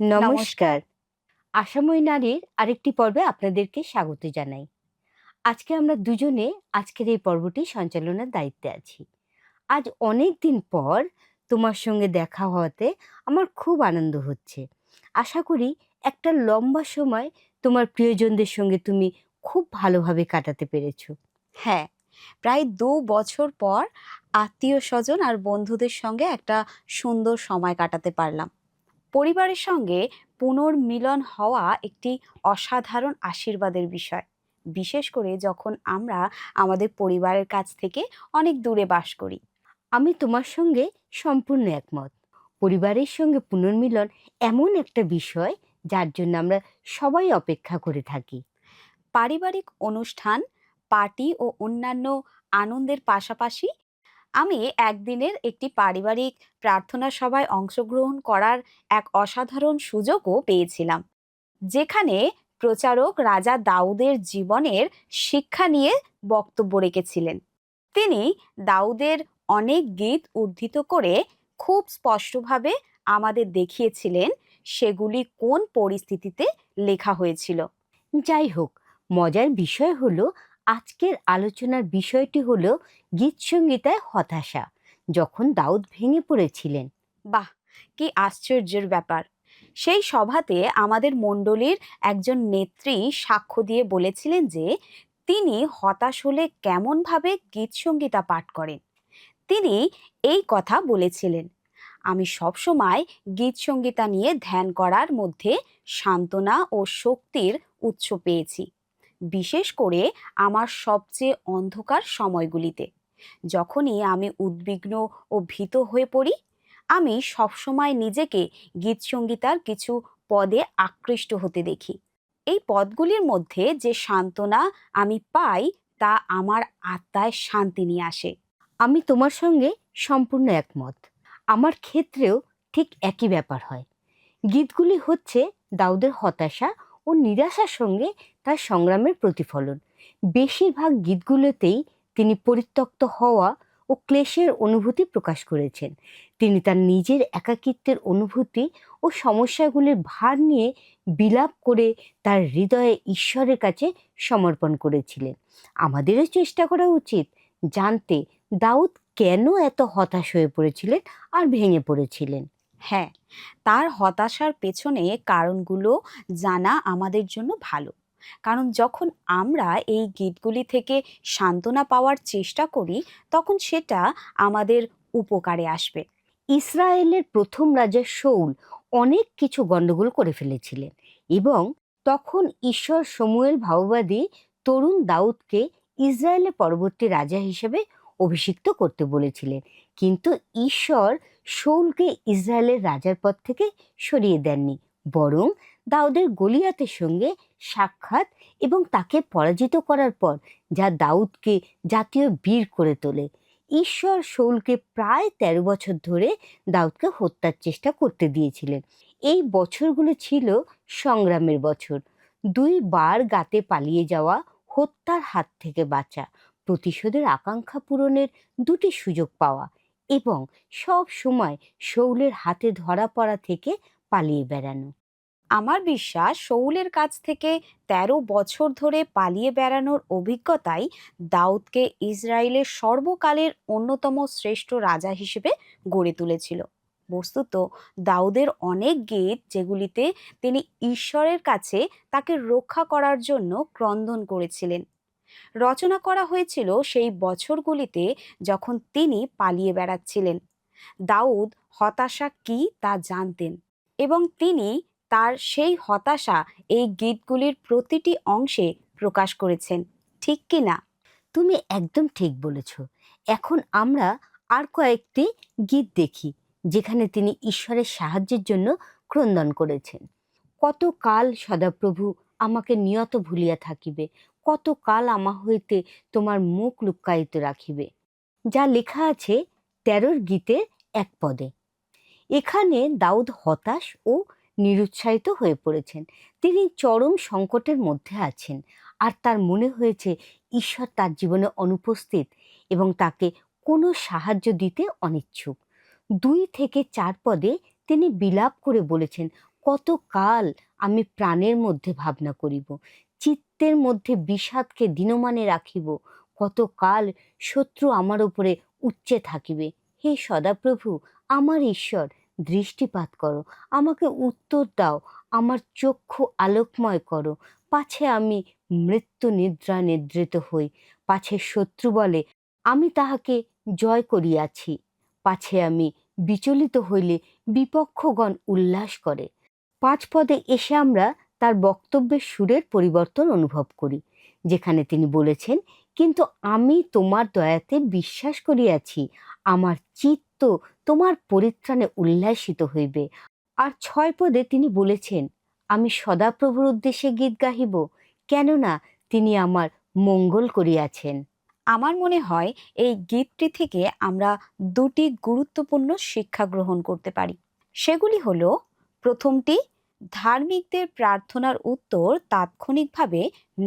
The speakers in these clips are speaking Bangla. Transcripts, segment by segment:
নমস্কার। নমস্কার। আশাময়ী নারীর আরেকটি পর্বে আপনাদেরকে স্বাগত জানাই। আজকে আমরা দুজনে আজকের এই পর্বটি সঞ্চালনার দায়িত্বে আছি। আজ অনেক দিন পর তোমার সঙ্গে দেখা হওয়াতে আমার খুব আনন্দ হচ্ছে। আশা করি একটা লম্বা সময় তোমার প্রিয়জনদের সঙ্গে তুমি খুব ভালোভাবে কাটাতে পেরেছো। হ্যাঁ, প্রায় ২ বছর পর আত্মীয়স্বজন আর বন্ধুদের সঙ্গে একটা সুন্দর সময় কাটাতে পারলাম। পরিবারের সঙ্গে পুনর্মিলন হওয়া একটি অসাধারণ আশীর্বাদের বিষয়। বিশেষ করে যখন আমরা আমাদের পরিবারের কাছ থেকে অনেক দূরে বাস করি। আমি তোমার সঙ্গে সম্পূর্ণ একমত। পরিবারের সঙ্গে পুনর্মিলন এমন একটা বিষয় যার জন্য আমরা সবাই অপেক্ষা করে থাকি। পারিবারিক অনুষ্ঠান, পার্টি ও অন্যান্য আনন্দের পাশাপাশি আমি একদিনের একটি পারিবারিক প্রার্থনা সভায় অংশগ্রহণ করার এক অসাধারণ সুযোগও পেয়েছিলাম, যেখানে প্রচারক রাজা দাউদের জীবনের শিক্ষা নিয়ে বক্তব্য রেখেছিলেন। তিনি দাউদের অনেক গীত উদ্ধৃত করে খুব স্পষ্টভাবে আমাদের দেখিয়েছিলেন সেগুলি কোন পরিস্থিতিতে লেখা হয়েছিল। যাই হোক, মজার বিষয় হলো আজকের আলোচনার বিষয়টি হলো গীতসংগীতায় হতাশা, যখন দাউদ ভেঙে পড়েছিলেন। বাহ, কি আশ্চর্যের ব্যাপার! সেই সভাতে আমাদের মণ্ডলীর একজন নেত্রী সাক্ষ্য দিয়ে বলেছিলেন যে তিনি হতাশ হলে কেমনভাবে গীতসংগীতা পাঠ করেন। তিনি এই কথা বলেছিলেন, আমি সবসময় গীতসংগীতা নিয়ে ধ্যান করার মধ্যে সান্ত্বনা ও শক্তির উৎস পেয়েছি, বিশেষ করে আমার সবচেয়ে অন্ধকার সময়গুলিতে। যখনই আমি উদ্বিগ্ন ও ভীত হয়ে পড়ি, আমি সবসময় নিজেকে গীতসংগীতার কিছু পদে আকৃষ্ট হতে দেখি। এই পদগুলির মধ্যে যে সান্ত্বনা আমি পাই তা আমার আত্মায় শান্তি নিয়ে আসে। আমি তোমার সঙ্গে সম্পূর্ণ একমত। আমার ক্ষেত্রেও ঠিক একই ব্যাপার হয়। গীতগুলি হচ্ছে দাউদের হতাশা ও নিরাশার সঙ্গে তার সংগ্রামের প্রতিফলন। বেশিরভাগ গীতগুলোতেই তিনি পরিত্যক্ত হওয়া ও ক্লেশের অনুভূতি প্রকাশ করেছেন। তিনি তার নিজের একাকিত্বের অনুভূতি ও সমস্যাগুলির ভার নিয়ে বিলাপ করে তার হৃদয়ে ঈশ্বরের কাছে সমর্পণ করেছিলেন। আমাদেরও চেষ্টা করা উচিত জানতে দাউদ কেন এত হতাশ হয়ে পড়েছিলেন আর ভেঙে পড়েছিলেন। হ্যাঁ, তার হতাশার পেছনে কারণগুলো জানা আমাদের জন্য ভালো। কারণ যখন আমরা এই গীতগুলি থেকে সান্ত্বনা পাওয়ার চেষ্টা করি, তখন সেটা আমাদের উপকারে আসবে। ইসরায়েলের প্রথম রাজা শৌল অনেক কিছু গন্ডগোল করে ফেলেছিলেন এবং তখন ঈশ্বর শমূয়েল ভাববাদী তরুণ দাউদকে ইসরায়েলের পরবর্তী রাজা হিসেবে অভিষিক্ত করতে বলেছিলেন। কিন্তু ঈশ্বর শৌলকে ইসরায়েলের রাজার পদ থেকে সরিয়ে দেননি, বরং দাউদের গলিয়াতের সঙ্গে সাক্ষাৎ এবং তাকে পরাজিত করার পর যা দাউদকে জাতীয় বীর করে তোলে। ঈশ্বর শৌলকে প্রায় ১৩ বছর ধরে দাউদকে হত্যার চেষ্টা করতে দিয়েছিলেন। এই বছরগুলো ছিল সংগ্রামের বছর। ২ বার গাতে পালিয়ে যাওয়া, হত্যার হাত থেকে বাঁচা, প্রতিশোধের আকাঙ্ক্ষা পূরণের ২টি সুযোগ পাওয়া এবং সব সময় শৌলের হাতে ধরা পড়া থেকে পালিয়ে বেড়ানো। আমার বিশ্বাস শৌলের কাছ থেকে ১৩ বছর ধরে পালিয়ে বেড়ানোর অভিজ্ঞতাই দাউদকে ইসরায়েলের সর্বকালের অন্যতম শ্রেষ্ঠ রাজা হিসেবে গড়ে তুলেছিল। বস্তুত দাউদের অনেক গীত, যেগুলিতে তিনি ঈশ্বরের কাছে তাকে রক্ষা করার জন্য ক্রন্দন করেছিলেন, রচনা করা হয়েছিল সেই বছরগুলিতে যখন তিনি পালিয়ে বেড়াচ্ছিলেন। দাউদ হতাশা কি তা জানতেন এবং তিনি তার সেই হতাশা এই গীতগুলির প্রতিটি অংশে প্রকাশ করেছেন, ঠিক কি না? তুমি একদম ঠিক বলেছ। এখন আমরা আর কয়েকটি গীত দেখি যেখানে তিনি ঈশ্বরের সাহায্যের জন্য ক্রন্দন করেছেন। কতকাল সদাপ্রভু আমাকে নিয়ত ভুলিয়া থাকিবে, কতকাল আমা হইতে তোমার মুখ লুক্কায়িত রাখিবে, যা লেখা আছে ১৩ গীতের এক পদে। এখানে দাউদ হতাশ ও নিরুৎসাহিত হয়ে পড়েছেন। তিনি চরম সংকটের মধ্যে আছেন আর তার মনে হয়েছে ঈশ্বর তার জীবনে অনুপস্থিত এবং তাকে কোনো সাহায্য দিতে অনিচ্ছুক। ২ থেকে ৪ পদে তিনি বিলাপ করে বলেছেন, কতকাল আমি প্রাণের মধ্যে ভাবনা করিব, চিত্তের মধ্যে বিষাদকে দিনমানে রাখিব, কতকাল শত্রু আমার উপরে উচ্চে থাকিবে। হে সদাপ্রভু, আমার ঈশ্বর, দৃষ্টিপাত করো, আমাকে উত্তর দাও, আমার চক্ষু আলোকময় করো, পাছে আমি মৃত্যু নিদ্রা নিদ্রিত হই, পাছে শত্রু বলে আমি তাহাকে জয় করিয়াছি, পাছে আমি বিচলিত হইলে বিপক্ষগণ উল্লাস করে। ৫ পদে এসে আমরা তার বক্তব্যের সুরের পরিবর্তন অনুভব করি, যেখানে তিনি বলেছেন, কিন্তু আমি তোমার দয়াতে বিশ্বাস করিয়াছি, আমার চিত্ত তোমার পরিত্রাণে উল্লাসিত হইবে। আর ৬ পদে তিনি বলেছেন, আমি সদাপ্রভুর উদ্দেশ্যে গীত গাহিব, কেননা তিনি আমার মঙ্গল করিয়াছেন। আমার মনে হয় এই গীতটি থেকে আমরা দুটি গুরুত্বপূর্ণ শিক্ষা গ্রহণ করতে পারি। সেগুলি হলো, প্রথমটি, ধার্মিকদের প্রার্থনার উত্তর তাৎক্ষণিকভাবে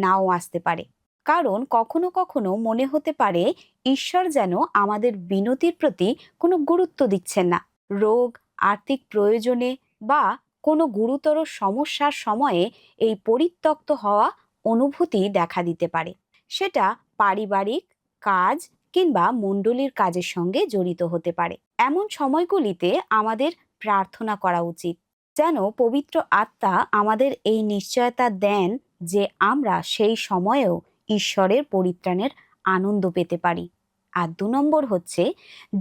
নাও আসতে পারে, কারণ কখনো কখনো মনে হতে পারে ঈশ্বর যেন আমাদের বিনতির প্রতি কোনো গুরুত্ব দিচ্ছেন না। রোগ, আর্থিক প্রয়োজনে বা কোনো গুরুতর সমস্যার সময়ে এই পরিত্যক্ত হওয়া অনুভূতি দেখা দিতে পারে। সেটা পারিবারিক কাজ কিংবা মণ্ডলীর কাজের সঙ্গে জড়িত হতে পারে। এমন সময়গুলিতে আমাদের প্রার্থনা করা উচিত, যেন পবিত্র আত্মা আমাদের এই নিশ্চয়তা দেন যে আমরা সেই সময়েও ঈশ্বরের পরিত্রাণের আনন্দ পেতে পারি। আর ২ নম্বর হচ্ছে,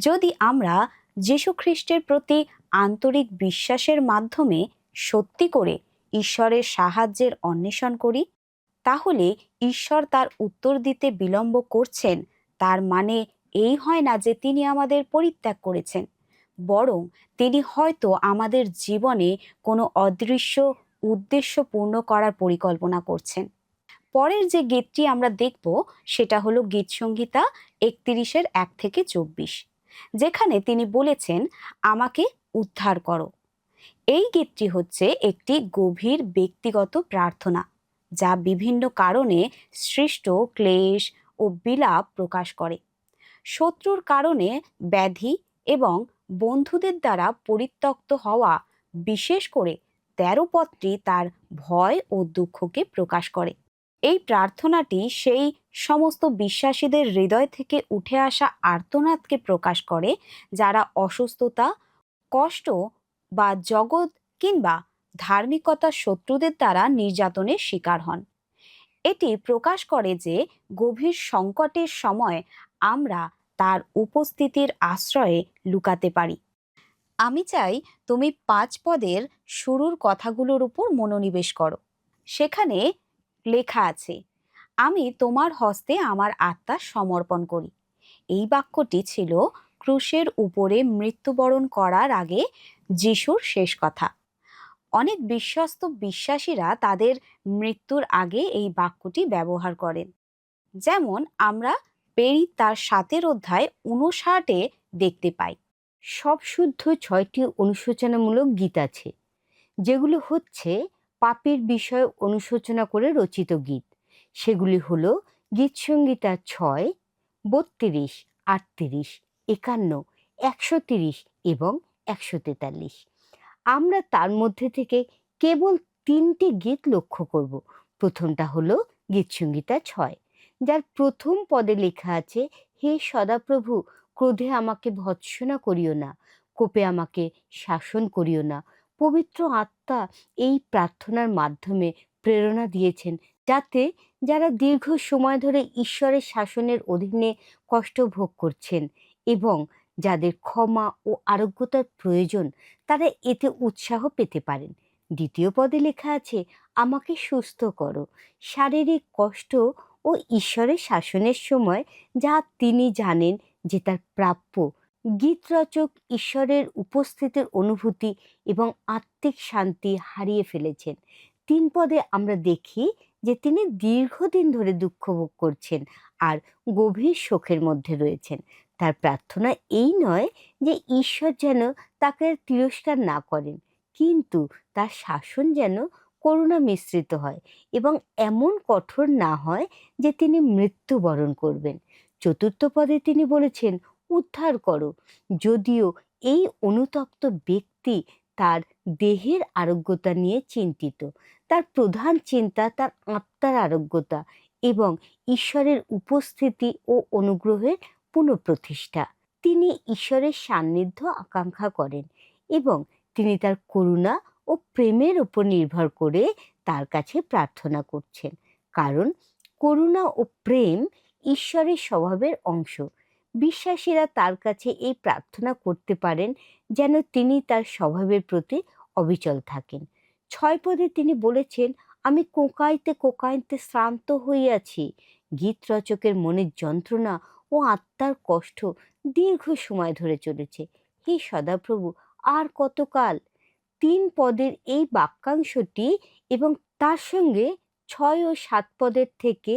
যদি আমরা যীশু খ্রিস্টের প্রতি আন্তরিক বিশ্বাসের মাধ্যমে সত্যি করে ঈশ্বরের সাহায্যের অন্বেষণ করি, তাহলে ঈশ্বর তার উত্তর দিতে বিলম্ব করছেন তার মানে এই হয় না যে তিনি আমাদের পরিত্যাগ করেছেন, বরং তিনি হয়তো আমাদের জীবনে কোনো অদৃশ্য উদ্দেশ্য পূর্ণ করার পরিকল্পনা করছেন। পরের যে গীতটি আমরা দেখব সেটা হলো গীতসংহিতা ৩১-এর ১-২৪, যেখানে তিনি বলেছেন, আমাকে উদ্ধার করো। এই গীতটি হচ্ছে একটি গভীর ব্যক্তিগত প্রার্থনা, যা বিভিন্ন কারণে সৃষ্ট ক্লেশ ও বিলাপ প্রকাশ করে। শত্রুর কারণে ব্যাধি এবং বন্ধুদের দ্বারা পরিত্যক্ত হওয়া, বিশেষ করে ১৩ পদটি তার ভয় ও দুঃখকে প্রকাশ করে। এই প্রার্থনাটি সেই সমস্ত বিশ্বাসীদের হৃদয় থেকে উঠে আসা আর্তনাদকে প্রকাশ করে, যারা অসুস্থতা, কষ্ট বা জগৎ কিংবা ধার্মিকতার শত্রুদের দ্বারা নির্যাতনের শিকার হন। এটি প্রকাশ করে যে গভীর সংকটের সময় আমরা তার উপস্থিতির আশ্রয়ে লুকাতে পারি। আমি চাই তুমি ৫ পদের শুরুর কথাগুলোর উপর মনোনিবেশ করো। সেখানে লেখা আছে, আমি তোমার হস্তে আমার আত্মা সমর্পণ করি। এই বাক্যটি ছিল ক্রুশের উপরে মৃত্যুবরণ করার আগে যিশুর শেষ কথা। অনেক বিশ্বস্ত বিশ্বাসীরা তাদের মৃত্যুর আগে এই বাক্যটি ব্যবহার করেন, যেমন আমরা পেরিত তার ৭ অধ্যায় ৫৯-এ দেখতে পাই। সব শুদ্ধ ৬টি অনুশোচনামূলক গীত আছে, যেগুলো হচ্ছে পাপের বিষয়ে অনুশোচনা করে রচিত গীত। সেগুলি হলো গীতসংহিতা ৬, ৩২, ৩৮, ৫১, ১৩০ এবং ১৪৩। আমরা তার মধ্যে থেকে কেবল ৩টি গীত লক্ষ্য করব। প্রথমটা হলো গীতসংহিতা ৬, যার প্রথম পদে লেখা আছে, হে সদাপ্রভু, ক্রোধে আমাকে ভৎসনা করিও না, কোপে আমাকে শাসন করিও না। পবিত্র আত্মা এই প্রার্থনার মাধ্যমে প্রেরণা দিয়েছেন, যাতে যারা দীর্ঘ সময় ধরে ঈশ্বরের শাসনের অধীনে কষ্ট ভোগ করছেন এবং যাদের ক্ষমা ও আরোগ্যতার প্রয়োজন, তারা এতে উৎসাহ পেতে পারেন। দ্বিতীয় পদে লেখা আছে, আমাকে সুস্থ করো। শারীরিক কষ্ট ও ঈশ্বরের শাসনের সময় যা তিনি জানেন যে তার প্রাপ্য, গীতরচক ঈশ্বরের উপস্থিতির অনুভূতি এবং আত্মিক শান্তি হারিয়ে ফেলেছেন। ৩ পদে আমরা দেখি যে তিনি দীর্ঘদিন ধরে দুঃখ ভোগ করছেন আর গভীর শোকের মধ্যে রয়েছেন। তার প্রার্থনা এই নয় যে ঈশ্বর যেন তাকে তিরস্কার না করেন, কিন্তু তার শাসন যেন করুণা মিশ্রিত হয় এবং এমন কঠোর না হয় যে তিনি মৃত্যুবরণ করবেন। ৪র্থ পদে তিনি বলেছেন, উদ্ধার করো। যদিও এই অনুতপ্ত ব্যক্তি তার দেহের আরোগ্যতা নিয়ে চিন্তিত। তার প্রধান চিন্তা তার আত্মার আরোগ্যতা এবং ঈশ্বরের উপস্থিতি ও অনুগ্রহের পুনঃপ্রতিষ্ঠা। তিনি ঈশ্বরের সান্নিধ্য আকাঙ্ক্ষা করেন এবং তিনি তার করুণা ও প্রেমের উপর নির্ভর করে তার কাছে প্রার্থনা করছেন, কারণ করুণা ও প্রেম ঈশ্বরের স্বভাবের অংশ। বিশ্বাসীরা তার কাছে এই প্রার্থনা করতে পারেন যেন তিনি তার স্বভাবের প্রতি অবিচল থাকেন। 6 পদে তিনি বলেছেন, আমি কোঁকাইতে কোঁকাইতে শ্রান্ত হইয়াছি। গীত রচকের মনের যন্ত্রণা ও আত্মার কষ্ট দীর্ঘ সময় ধরে চলেছে। হে সদাপ্রভু, আর কতকাল? 3 পদের এই বাক্যাংশটি এবং তার সঙ্গে 6 ও 7 পদের থেকে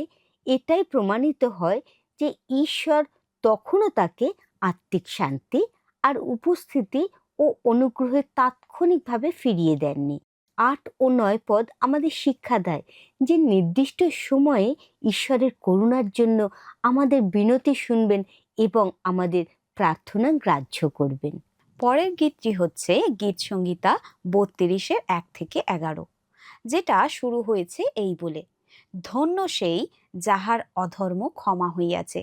এটাই প্রমাণিত হয় যে ঈশ্বর তখনও তাকে আত্মিক শান্তি আর উপস্থিতি ও অনুগ্রহে তাৎক্ষণিকভাবে ফিরিয়ে দেননি। 8 ও 9 পদ আমাদের শিক্ষা দেয় যে নির্দিষ্ট সময়ে ঈশ্বরের করুণার জন্য আমাদের বিনতি শুনবেন এবং আমাদের প্রার্থনা গ্রাহ্য করবেন। পরের গীতটি হচ্ছে গীতসংহিতা 32-এর 1 থেকে 11, যেটা শুরু হয়েছে এই বলে, ধন্য সেই যাহার অধর্ম ক্ষমা হইয়াছে,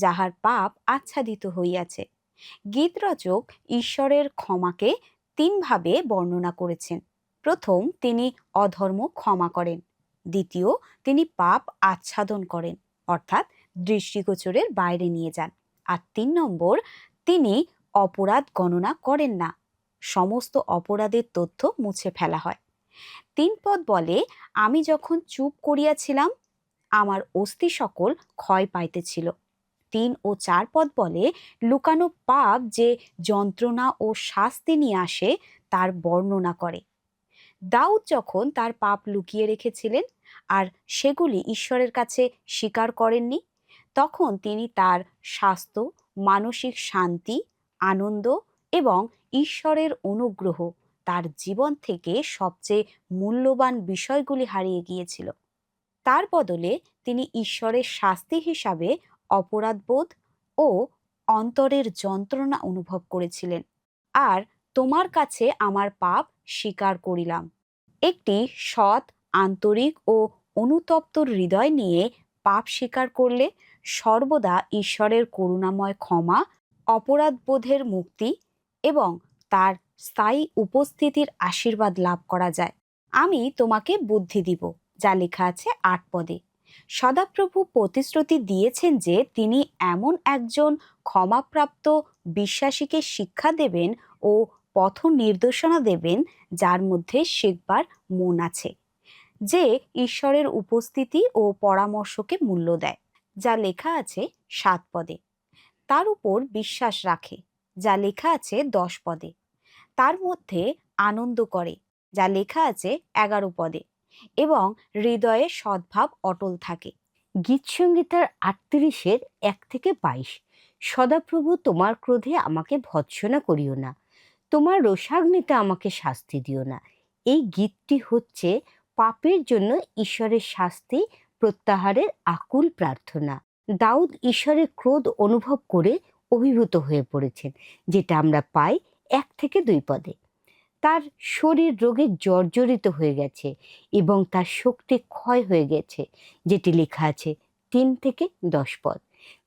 যাহার পাপ আচ্ছাদিত হইয়াছে। গীতরচক ঈশ্বরের ক্ষমাকে 3 ভাবে বর্ণনা করেছেন। প্রথম, তিনি অধর্ম ক্ষমা করেন। দ্বিতীয়, তিনি পাপ আচ্ছাদন করেন, অর্থাৎ দৃষ্টিগোচরের বাইরে নিয়ে যান। আর 3 নম্বর, তিনি অপরাধ গণনা করেন না, সমস্ত অপরাধের তথ্য মুছে ফেলা হয়। 3 পদ বলে, আমি যখন চুপ করিয়াছিলাম আমার অস্থি সকল ক্ষয় পাইতেছিল। 3 ও 4 পদ বলে, লুকানো পাপ যে যন্ত্রণা ও শাস্তি নিয়ে আসে তার বর্ণনা করে। দাউদ যখন তার পাপ লুকিয়ে রেখেছিলেন আর সেগুলি ঈশ্বরের কাছে স্বীকার করেননি, তখন তিনি তার স্বাস্থ্য, মানসিক শান্তি, আনন্দ এবং ঈশ্বরের অনুগ্রহ, তার জীবন থেকে সবচেয়ে মূল্যবান বিষয়গুলি হারিয়ে গিয়েছিল। তার বদলে তিনি ঈশ্বরের শাস্তি হিসাবে অপরাধবোধ ও অন্তরের যন্ত্রণা অনুভব করেছিলেন। আর তোমার কাছে আমার পাপ স্বীকার করিলাম। একটি সৎ, আন্তরিক ও অনুতপ্ত হৃদয় নিয়ে পাপ স্বীকার করলে সর্বদা ঈশ্বরের করুণাময় ক্ষমা, অপরাধবোধের মুক্তি এবং তার স্থায়ী উপস্থিতির আশীর্বাদ লাভ করা যায়। আমি তোমাকে বুদ্ধি দিব, যা লেখা আছে 8 পদে। সদাপ্রভু প্রতিশ্রুতি দিয়েছেন যে তিনি এমন একজন ক্ষমাপ্রাপ্ত বিশ্বাসীকে শিক্ষা দেবেন ও পথ নির্দেশনা দেবেন যার মধ্যে শিখবার মন আছে, যে ঈশ্বরের উপস্থিতি ও পরামর্শকে মূল্য দেয়, যা লেখা আছে 7 পদে। তার উপর বিশ্বাস রাখে, যা লেখা আছে 10 পদে। তার মধ্যে আনন্দ করে, যা লেখা আছে 11 পদে, এবং হৃদয়ে সদ্ভাব অটল থাকে। গীতসংহিতার 38-এর 1 থেকে 22, সদাপ্রভু তোমার ক্রোধে আমাকে ভৎসনা করিও না, তোমার রোষাগ্নিতে আমাকে শাস্তি দিও না। এই গীতটি হচ্ছে পাপের জন্য ঈশ্বরের শাস্তি প্রত্যাহারের আকুল প্রার্থনা। দাউদ ঈশ্বরের ক্রোধ অনুভব করে অভিভূত হয়ে পড়েছেন, যেটা আমরা পাই 1 থেকে 2 পদে। তার শরীর রোগে জর্জরিত হয়ে গেছে এবং তার শক্তি ক্ষয় হয়ে গেছে, যেটি লেখা আছে 3 থেকে 10 পদ।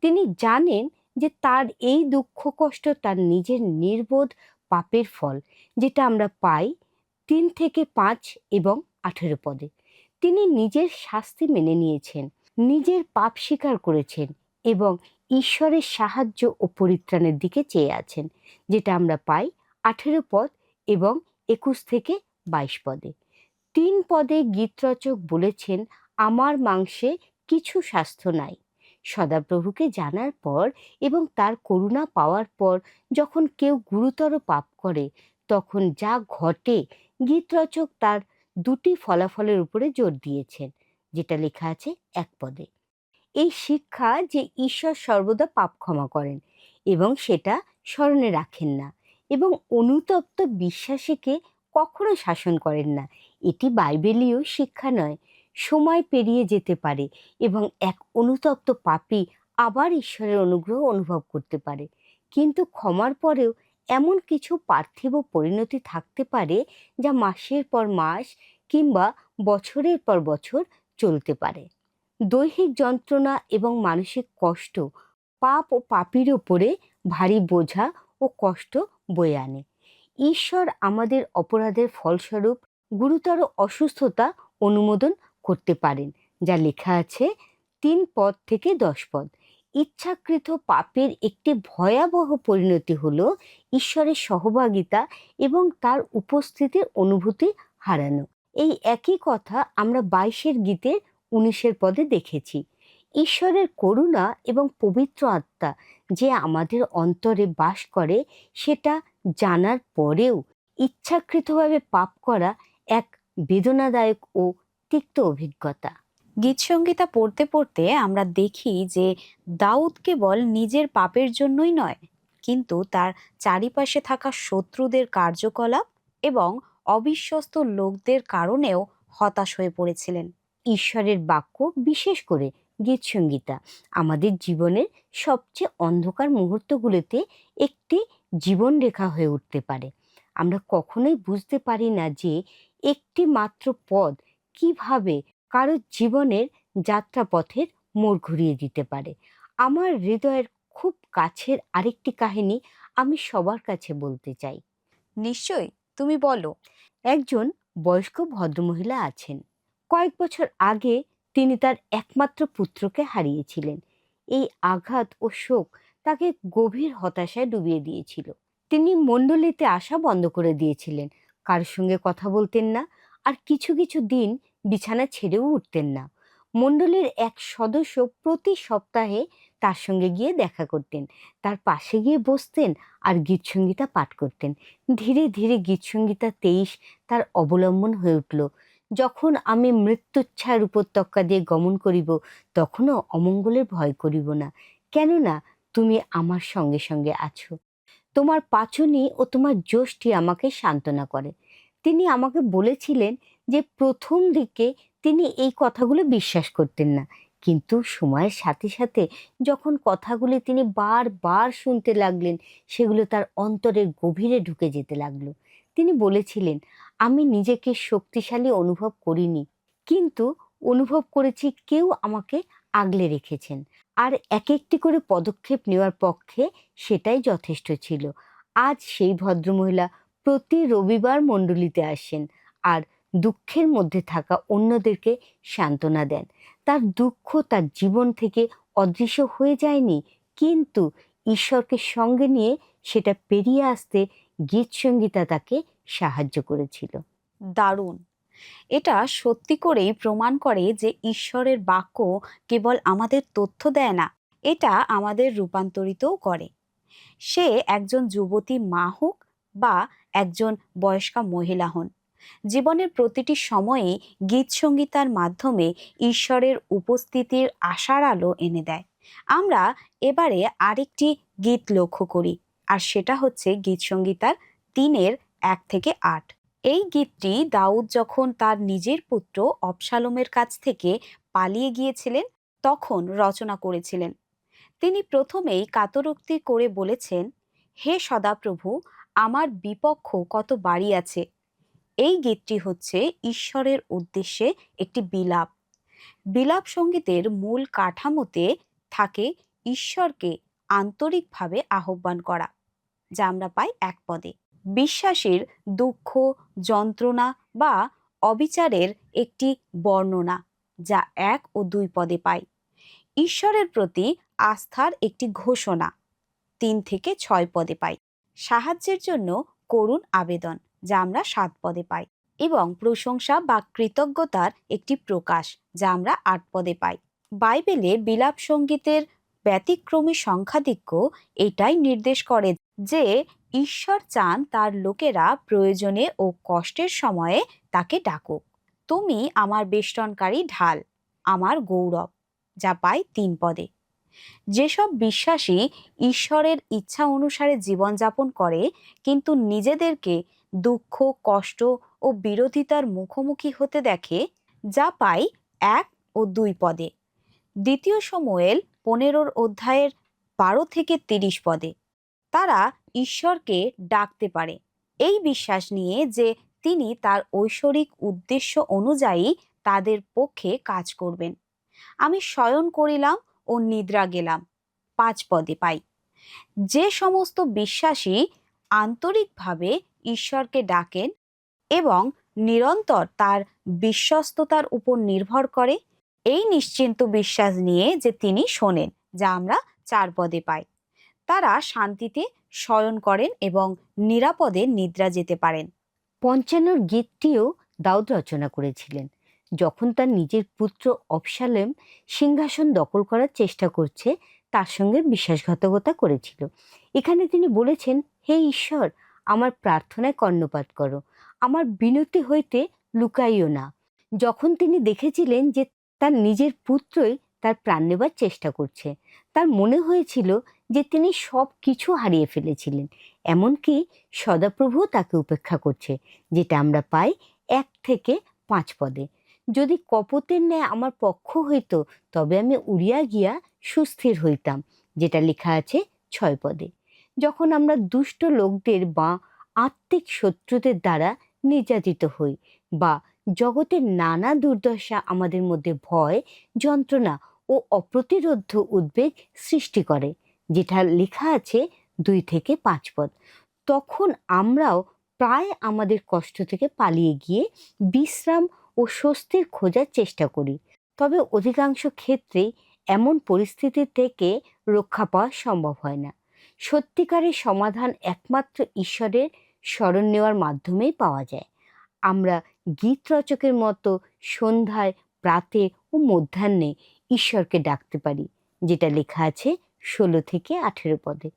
তিনি জানেন যে তার এই দুঃখ কষ্ট তার নিজের নির্বোধ পাপের ফল, যেটা আমরা পাই 3 থেকে 5 এবং 18 পদে। তিনি নিজের শাস্তি মেনে নিয়েছেন, নিজের পাপ স্বীকার করেছেন এবং ঈশ্বরের সাহায্য ও পরিত্রাণের দিকে চেয়ে আছেন, যেটা আমরা পাই 18 পদ এবং 21 থেকে 22 পদে। 3 পদে গীতরচক বলেছেন, আমার মাংসে কিছু স্বাস্থ্য নাই। সদাপ্রভুকে জানার পর এবং তার করুণা পাওয়ার পর যখন কেউ গুরুতর পাপ করে, তখন যা ঘটে, গীতরচক তার 2টি ফলাফলের উপরে জোর দিয়েছেন, যেটা লেখা আছে 1 পদে। এই শিক্ষা যে ঈশ্বর সর্বদা পাপ ক্ষমা করেন এবং সেটা স্মরণে রাখেন না, এবং অনুতপ্ত বিশ্বাসীকে কখনো শাসন করেন না, এটি বাইবেলীয় শিক্ষা নয়। সময় পেরিয়ে যেতে পারে এবং এক অনুতপ্ত পাপী আবার ঈশ্বরের অনুগ্রহ অনুভব করতে পারে, কিন্তু ক্ষমার পরেও এমন কিছু পার্থিব পরিণতি থাকতে পারে যা মাসের পর মাস কিংবা বছরের পর বছর চলতে পারে। দৈহিক যন্ত্রণা এবং মানসিক কষ্ট পাপ ও পাপীর ওপরে ভারী বোঝা ও কষ্ট বয়ে আনে। ঈশ্বর আমাদের অপরাধের ফলস্বরূপ গুরুতর অসুস্থতা অনুমোদন করতে পারেন, যা লেখা আছে 3 পদ থেকে 10 পদ। ইচ্ছাকৃত পাপের একটি ভয়াবহ পরিণতি হলো ঈশ্বরের সহভাগিতা এবং তার উপস্থিতির অনুভূতি হারানো। এই একই কথা আমরা 22 গীতের 19 পদে দেখেছি। ঈশ্বরের করুণা এবং পবিত্র আত্মা যে আমাদের অন্তরে বাস করে, সেটা জানার পরেও ইচ্ছাকৃতভাবে পাপ করা এক বেদনাদায়ক ও তিক্ত অভিজ্ঞতা। গীতসংগীতা পড়তে পড়তে আমরা দেখি যে দাউদ কেবল নিজের পাপের জন্যই নয়, কিন্তু তার চারিপাশে থাকা শত্রুদের কার্যকলাপ এবং অবিশ্বস্ত লোকদের কারণেও হতাশ হয়ে পড়েছিলেন। ঈশ্বরের বাক্য, বিশেষ করে গীতসংগীতা, আমাদের জীবনের সবচেয়ে অন্ধকার মুহূর্তগুলোতে একটি জীবনরেখা হয়ে উঠতে পারে। আমরা কখনোই বুঝতে পারি না যে একটি মাত্র পদ কিভাবে কারো জীবনের যাত্রাপথের মোড় ঘুরিয়ে দিতে পারে। আমার হৃদয়ের খুব কাছের আরেকটি কাহিনী আমি সবার কাছে বলতে চাই। নিশ্চয়ই, তুমি বলো। একজন বয়স্ক ভদ্রমহিলা আছেন। কয়েক বছর আগে তিনি তার একমাত্র পুত্রকে হারিয়েছিলেন। এই আঘাত ও শোক তাকে গভীর হতাশায় ডুবিয়ে দিয়েছিল। তিনি মণ্ডলীতে আসা বন্ধ করে দিয়েছিলেন, কারোর সঙ্গে কথা বলতেন না, আর কিছু কিছু দিন বিছানা ছেড়েও উঠতেন না। মণ্ডলীর এক সদস্য প্রতি সপ্তাহে তার সঙ্গে গিয়ে দেখা করতেন, তার পাশে গিয়ে বসতেন আর গীতসংগীতা পাঠ করতেন। ধীরে ধীরে গীতসংগীতা 23 তার অবলম্বন হয়ে উঠল। যখন আমি মৃত্যুচ্ছায়ার উপত্যকা দিয়ে গমন করিব, তখনও অমঙ্গলের ভয় করিব না, কেননা তুমি আমার সঙ্গে সঙ্গে আছো। তোমার পাচনি ও তোমার যষ্টি আমাকে সান্ত্বনা করে। তিনি আমাকে বলেছিলেন যে প্রথম দিকে তিনি এই কথাগুলো বিশ্বাস করতেন না, কিন্তু সময়ের সাথে সাথে যখন কথাগুলি তিনি বারবার শুনতে লাগলেন, সেগুলো তার অন্তরের গভীরে ঢুকে যেতে লাগলো। তিনি বলেছিলেন, আমি নিজেকে শক্তিশালী অনুভব করিনি, কিন্তু অনুভব করেছি কেউ আমাকে আগলে রেখেছেন, আর এক একটি করে পদক্ষেপ নেওয়ার পক্ষে সেটাই যথেষ্ট ছিল। আজ সেই ভদ্রমহিলা প্রতি রবিবার মণ্ডলীতে আসেন আর দুঃখের মধ্যে থাকা অন্যদেরকে সান্ত্বনা দেন। তার দুঃখ তার জীবন থেকে অদৃশ্য হয়ে যায়নি, কিন্তু ঈশ্বরকে সঙ্গে নিয়ে সেটা পেরিয়ে আসতে গীতসংগীতা তাকে সাহায্য করেছিল। দারুণ! এটা সত্যি করেই প্রমাণ করে যে ঈশ্বরের বাক্য কেবল আমাদের তথ্য দেয় না, এটা আমাদের রূপান্তরিতও করে। সে একজন যুবতী মা হোক বা একজন বয়স্কা মহিলা হন, জীবনের প্রতিটি সময়ে গীতসংগীতার মাধ্যমে ঈশ্বরের উপস্থিতির আশার আলো এনে দেয়। আমরা এবারে আরেকটি গীত লক্ষ্য করি, আর সেটা হচ্ছে গীতসংগীতার 3:1-8। এই গীতটি দাউদ যখন তার নিজের পুত্র অবশালোমের কাছ থেকে পালিয়ে গিয়েছিলেন তখন রচনা করেছিলেন। তিনি প্রথমেই কাতরোক্তি করে বলেছেন, হে সদাপ্রভু, আমার বিপক্ষ কত বাড়িয়াছে। এই গীতটি হচ্ছে ঈশ্বরের উদ্দেশ্যে একটি বিলাপ। বিলাপ সঙ্গীতের মূল কাঠামোতে থাকে ঈশ্বরকে আন্তরিকভাবে আহ্বান করা, যা আমরা পাই 1 পদে। বিশ্বাসীর দুঃখ, যন্ত্রণা বা অবিচারের একটি বর্ণনা, যা 1 ও 2 পদে পাই। ঈশ্বরের প্রতি আস্থার একটি ঘোষণা, 3 থেকে 6 পদে পাই। সাহায্যের জন্য করুণ আবেদন, যা আমরা 7 পদে পাই, এবং প্রশংসা বা কৃতজ্ঞতার একটি প্রকাশ, যা আমরা 8 পদে পাই। বাইবেলে বিলাপ সঙ্গীতের ব্যতিক্রমী সংখ্যাধিক্য এটাই নির্দেশ করে যে ঈশ্বর চান তার লোকেরা প্রয়োজনে ও কষ্টের সময়ে তাকে ডাকুক। তুমি আমার বেষ্টনকারী ঢাল, আমার গৌরব, যা পাই 3 পদে। যেসব বিশ্বাসী ঈশ্বরের ইচ্ছা অনুসারে জীবনযাপন করে কিন্তু নিজেদেরকে দুঃখ, কষ্ট ও বিরোধিতার মুখোমুখি হতে দেখে, যা পাই 1 ও 2 পদে। 2 শমূয়েল 15 অধ্যায়ের 12 থেকে 30 পদে। তারা ঈশ্বরকে ডাকতে পারে, এই বিশ্বাস নিয়ে যে তিনি তার ঐশ্বরিক উদ্দেশ্য অনুযায়ী তাদের পক্ষে কাজ করবেন। আমি শয়ন করিলাম ও নিদ্রা গেলাম 5 পদে পাই। যে সমস্ত বিশ্বাসী আন্তরিকভাবে ঈশ্বরকে ডাকেন এবং নিরন্তর তার বিশ্বস্ততার উপর নির্ভর করে, এই নিশ্চিন্ত বিশ্বাস নিয়ে যে তিনি শোনেন, যা আমরা 4 পদে পাই, তারা শান্তিতে শয়ন করেন এবং নিরাপদে নিদ্রা যেতে পারেন। 55 গীতটিও দাউদ রচনা করেছিলেন যখন তার নিজের পুত্র অবশালেম সিংহাসন দখল করার চেষ্টা করছে, তার সঙ্গে বিশ্বাসঘাতকতা করেছিল। এখানে তিনি বলেছেন, হে ঈশ্বর, আমার প্রার্থনায় কর্ণপাত করো, আমার বিনতি হইতে লুকাইও না। যখন তিনি দেখেছিলেন যে তার নিজের পুত্রই তার প্রাণ নেবার চেষ্টা করছে, তার মনে হয়েছিল যে তিনি সব কিছু হারিয়ে ফেলেছিলেন, এমনকি সদাপ্রভু তাকে উপেক্ষা করছে, যেটা আমরা পাই 1 থেকে 5 পদে। যদি কপতের ন্যায় আমার পক্ষ হইত, তবে আমি উড়িয়া গিয়া সুস্থির হইতাম, যেটা লেখা আছে 6 পদে। যখন আমরা দুষ্ট লোকদের বা আত্মিক শত্রুদের দ্বারা নির্যাতিত হই, বা জগতের নানা দুর্দশা আমাদের মধ্যে ভয়, যন্ত্রণা ও অপ্রতিরোধ্য উদ্বেগ সৃষ্টি করে, যেটা লেখা আছে 2 থেকে 5 পদ, তখন আমরাও প্রায় আমাদের কষ্ট থেকে পালিয়ে গিয়ে বিশ্রাম ও স্বস্তির খোঁজার চেষ্টা করি। তবে অধিকাংশ ক্ষেত্রেই এমন পরিস্থিতি থেকে রক্ষা পাওয়া সম্ভব হয় না। সত্যিকারের সমাধান একমাত্র ঈশ্বরের শরণ নেওয়ার মাধ্যমেই পাওয়া যায়। আমরা গীত রচকের মতো সন্ধ্যায়, প্রাতে ও মধ্যাহ্নে ঈশ্বরকে ডাকতে পারি, যেটা লেখা আছে 16 থেকে 18 পদে,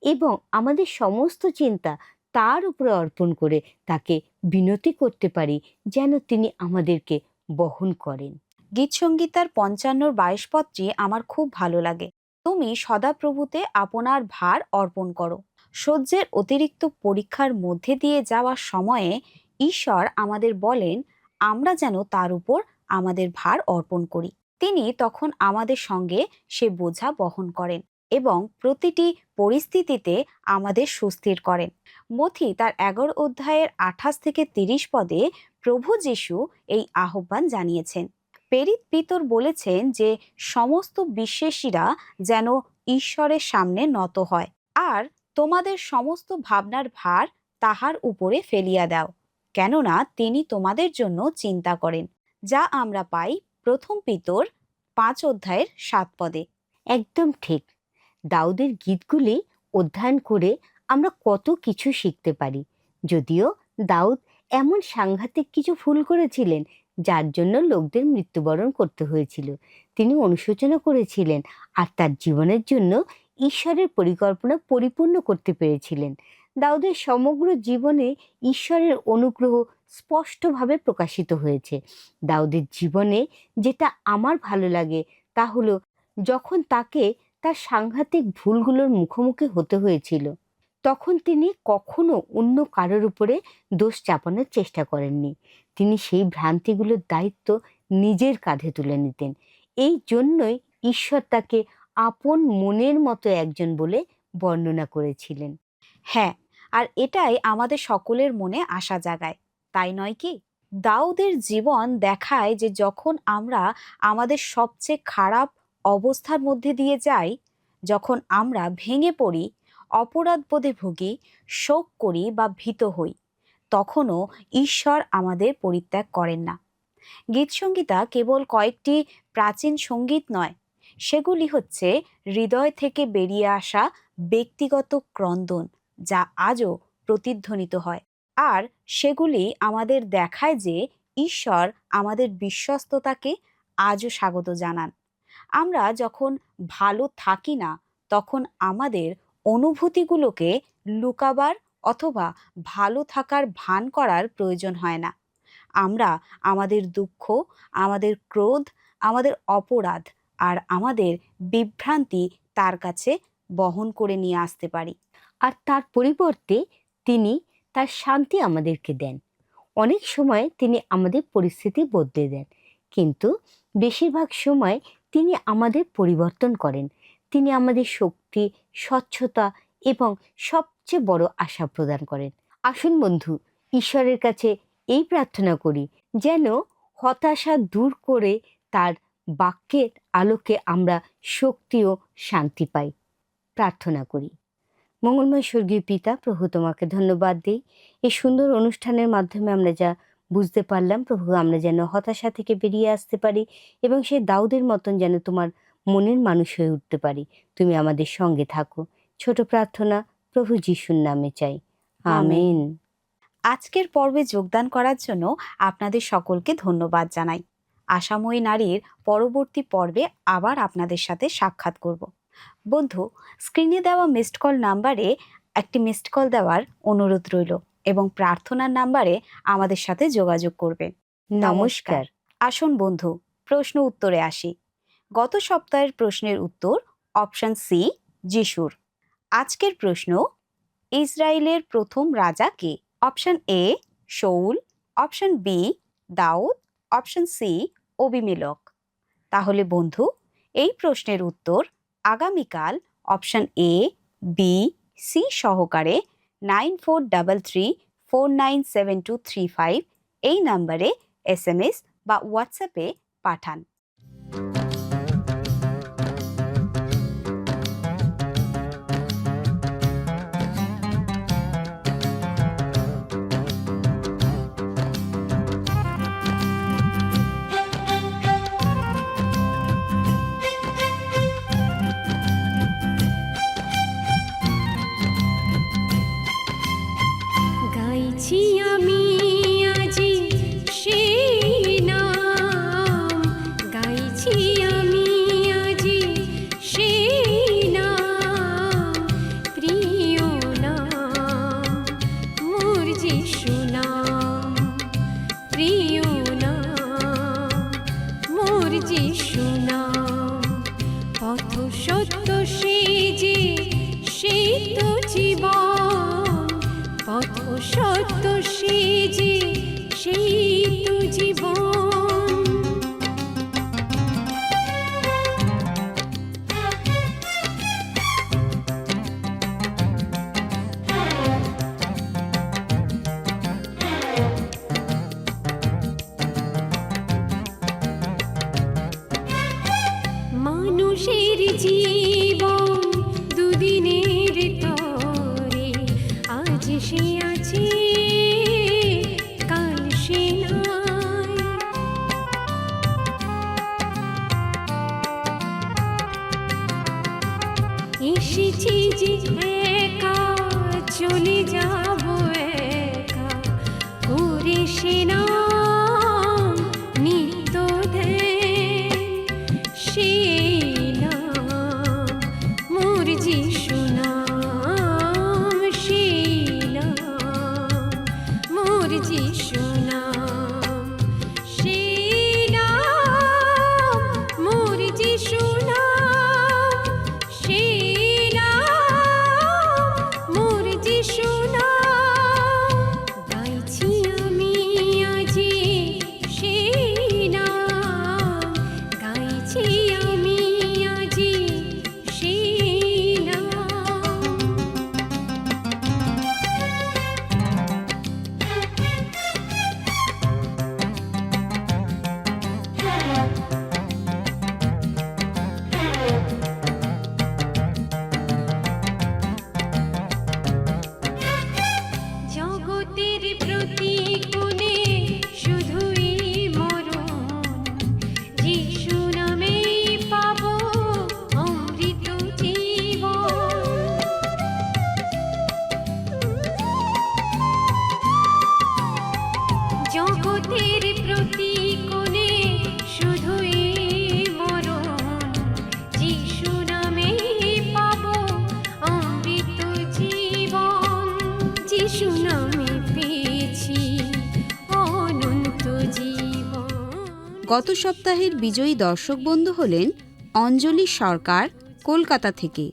এবং আমাদের সমস্ত চিন্তা তার উপরে অর্পণ করে তাকে বিনতি করতে পারি যেন তিনি আমাদেরকে বহন করেন। গীতসংগীতার 55-22 পদটি আমার খুব ভালো লাগে। তুমি সদাপ্রভুতে আপনার ভার অর্পণ করো। সহ্যের অতিরিক্ত পরীক্ষার মধ্যে দিয়ে যাওয়ার সময়ে ঈশ্বর আমাদের বলেন আমরা যেন তার উপর আমাদের ভার অর্পণ করি। তিনি তখন আমাদের সঙ্গে সে বোঝা বহন করেন এবং প্রতিটি পরিস্থিতিতে আমাদের সুস্থির করেন। মথি তার 11 অধ্যায়ের 28 থেকে 30 পদে প্রভু যীশু এই আহ্বান জানিয়েছেন। প্রেরিত পিতর বলেছেন যে সমস্ত বিশ্বাসীরা যেন ঈশ্বরের সামনে নত হয় আর তোমাদের সমস্ত ভাবনার ভার তাহার উপরে ফেলিয়া দাও, কেননা তিনি তোমাদের জন্য চিন্তা করেন, যা আমরা পাই 1 পিতর 5 অধ্যায়ের 7 পদে। একদম ঠিক। দাউদের গীতগুলি অধ্যয়ন করে আমরা কত কিছু শিখতে পারি। যদিও দাউদ এমন সাংঘাতিক কিছু ভুল করেছিলেন যার জন্য লোকদের মৃত্যুবরণ করতে হয়েছিল, তিনি অনুশোচনা করেছিলেন আর তার জীবনের জন্য ঈশ্বরের পরিকল্পনা পরিপূর্ণ করতে পেরেছিলেন। দাউদের সমগ্র জীবনে ঈশ্বরের অনুগ্রহ স্পষ্টভাবে প্রকাশিত হয়েছে। দাউদের জীবনে যেটা আমার ভালো লাগে তা হলো যখন তাকে তার সাংঘাতিক ভুলগুলোর মুখোমুখি হতে হয়েছিল, তখন তিনি কখনো অন্য কারোর উপরে দোষ চাপানোর চেষ্টা করেননি। তিনি সেই ভ্রান্তিগুলোর দায়িত্ব নিজের কাঁধে তুলে নিতেন। এই জন্যই ঈশ্বর তাকে আপন মনের মতো একজন বলে বর্ণনা করেছিলেন। হ্যাঁ, আর এটাই আমাদের সকলের মনে আশা জাগায়, তাই নয় কি? দাউদের জীবন দেখায় যে যখন আমরা আমাদের সবচেয়ে খারাপ অবস্থার মধ্যে দিয়ে যাই, যখন আমরা ভেঙে পড়ি, অপরাধবোধে ভুগি, শোক করি বা ভীত হই, তখনও ঈশ্বর আমাদের পরিত্যাগ করেন না। গীতসংগীতা কেবল কয়েকটি প্রাচীন সঙ্গীত নয়, সেগুলি হচ্ছে হৃদয় থেকে বেরিয়ে আসা ব্যক্তিগত ক্রন্দন, যা আজও প্রতিধ্বনিত হয়। আর সেগুলি আমাদের দেখায় যে ঈশ্বর আমাদের বিশ্বস্ততাকে আজও স্বাগত জানান। আমরা যখন ভালো থাকি না, তখন আমাদের অনুভূতিগুলোকে লুকাবার অথবা ভালো থাকার ভান করার প্রয়োজন হয় না। আমরা আমাদের দুঃখ, আমাদের ক্রোধ, আমাদের অপরাধ আর আমাদের বিভ্রান্তি তার কাছে বহন করে নিয়ে আসতে পারি। আর তার পরিবর্তে তিনি তার শান্তি আমাদেরকে দেন। অনেক সময় তিনি আমাদের পরিস্থিতি বদলে দেন, কিন্তু বেশিরভাগ সময় তিনি আমাদের পরিবর্তন করেন। তিনি আমাদের শক্তি, স্বচ্ছতা এবং সব সবচেয়ে বড় আশা প্রদান করেন। আসুন বন্ধু, ঈশ্বরের কাছে এই প্রার্থনা করি যেন হতাশা দূর করে তার বাক্যের আলোকে আমরা শক্তি ও শান্তি পাই। প্রার্থনা করি। মঙ্গলময় স্বর্গীয় পিতা, প্রভু তোমাকে ধন্যবাদ দিই। এই সুন্দর অনুষ্ঠানের মাধ্যমে আমরা যা বুঝতে পারলাম প্রভু, আমরা যেন হতাশা থেকে বেরিয়ে আসতে পারি এবং সেই দাউদের মতন যেন তোমার মনের মানুষ হয়ে উঠতে পারি। তুমি আমাদের সঙ্গে থাকো। ছোট প্রার্থনা প্রভু যিশুর নামে চাই, আমেন। আজকের পর্বে যোগদান করার জন্য আপনাদের সকলকে ধন্যবাদ জানাই। আশাময়ী নারীর পরবর্তী পর্বে আবার আপনাদের সাথে সাক্ষাৎ করব। বন্ধু, স্ক্রিনে দেওয়া মিসড কল নাম্বারে একটি মিসড কল দেওয়ার অনুরোধ রইল এবং প্রার্থনার নাম্বারে আমাদের সাথে যোগাযোগ করবেন। নমস্কার। আসুন বন্ধু, প্রশ্ন উত্তরে আসি। গত সপ্তাহের প্রশ্নের উত্তর অপশন সি, যিশুর। আজকের প্রশ্ন, ইসরায়েলের প্রথম রাজা কে? Option A Saul, option B দাউদ, অপশন সি অবিমেলক। তাহলে বন্ধু, এই প্রশ্নের উত্তর আগামীকাল অপশন এ, বি, সি সহকারে 9433497235 এই নাম্বারে SMS বা হোয়াটসঅ্যাপে পাঠান। গাইছি আমি আজি সেই নাম, গাইছি আমি আজি সেই নাম, প্রিয় নাম মোর যিশু নাম, প্রিয় নাম মোর যিশু নাম। পথ সত্য সেই যে, সেই তো জীবন, পথ সত্য সেই যে, সেই তো জীবন। মানুষের জীবন দুদিনের তরে, আজ সে আছে কাল সে নাই। এসেছি যে একা, চলে যাব একা, করে সে নাম নিত্য ধ্যান। সেই নাম মোর যিশু নাম, সেই নাম মোর যিশু নাম, সেই নাম মোর যিশু নাম, সেই নাম মোর যিশু নাম। গাইছি আমি আজি সেই নাম, গাইছি আমি আজি সেই নাম। জগতের প্রতিকূলে শুধুই মরণ, যিশু নামেই পাবো অমৃত জীবন। জগতের প্রতিকূলে শুধুই মরণ, যিশু নামেই পাবো অমৃত জীবন। যিশু নামে পেয়েছি অনন্ত জীবন। গত সপ্তাহের বিজয়ী দর্শক বন্ধু হলেন অঞ্জলি সরকার, কলকাতা থেকে।